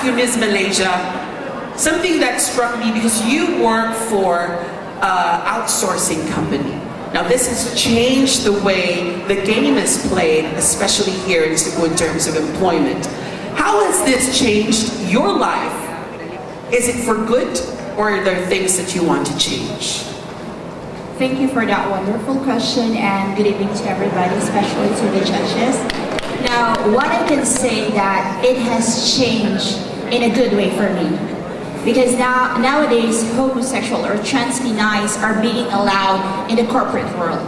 you, Ms. Malaysia, something that struck me because you work for outsourcing company. Now this has changed the way the game is played, especially here in Cebu in terms of employment. How has this changed your life? Is it for good, or are there things that you want to change? Thank you for that wonderful question, and good evening to everybody, especially to the judges. Now, what I can say that it has changed in a good way for me. Because nowadays, homosexual or trans-nice are being allowed in the corporate world.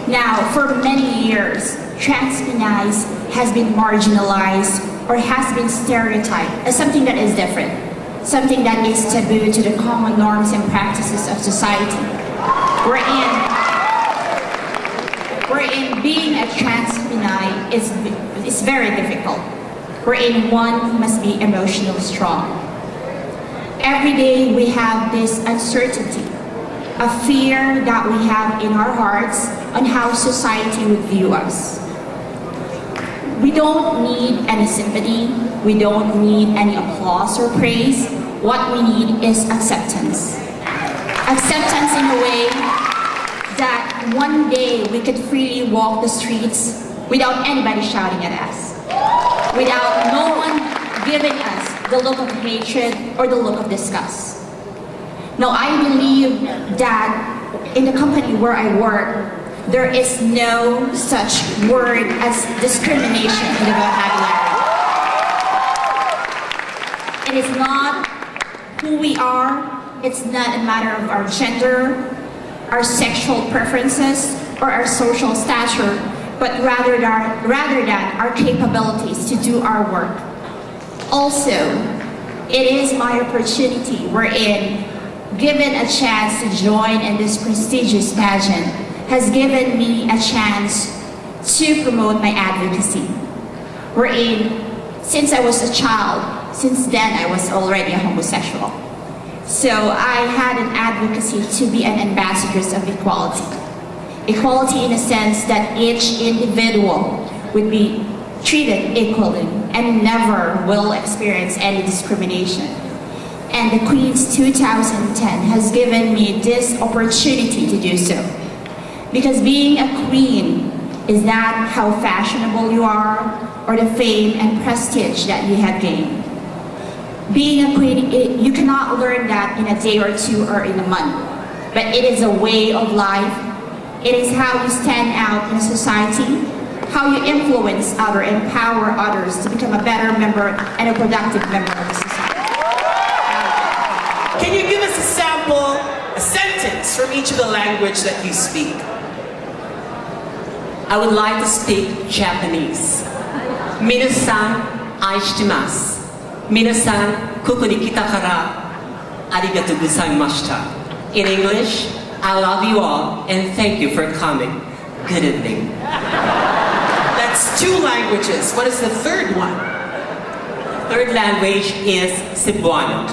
Now, for many years, trans-nice has been marginalized or has been stereotyped as something that is different, something that is taboo to the common norms and practices of society. Wherein being a trans-nice is very difficult, wherein one must be emotionally strong. Every day we have this uncertainty, a fear that we have in our hearts on how society would view us. We don't need any sympathy, we don't need any applause or praise. What we need is acceptance. Acceptance in a way that one day we could freely walk the streets without anybody shouting at us, without no one giving us the look of hatred or the look of disgust. Now, I believe that in the company where I work, there is no such word as discrimination in the vocabulary. It is not who we are, it's not a matter of our gender, our sexual preferences, or our social stature, but rather than our capabilities to do our work. Also, it is my opportunity wherein, given a chance to join in this prestigious pageant, has given me a chance to promote my advocacy. Wherein, since I was a child, since then I was already a homosexual. So I had an advocacy to be an ambassador of equality. Equality in a sense that each individual would be treated equally and never will experience any discrimination. And the Queen's 2010 has given me this opportunity to do so. Because being a queen is not how fashionable you are or the fame and prestige that you have gained. Being a queen, you cannot learn that in a day or two or in a month. But it is a way of life. It is how you stand out in society, how you influence others, empower others to become a better member and a productive member of the society. Can you give us a sample, a sentence from each of the language that you speak? I would like to speak Japanese. Minasan aishitemasu. Minasan koku ni kita kara arigatou gozaimashita. In English, I love you all and thank you for coming. Good evening. That's 2 languages. What is the third one? Third language is Cebuano.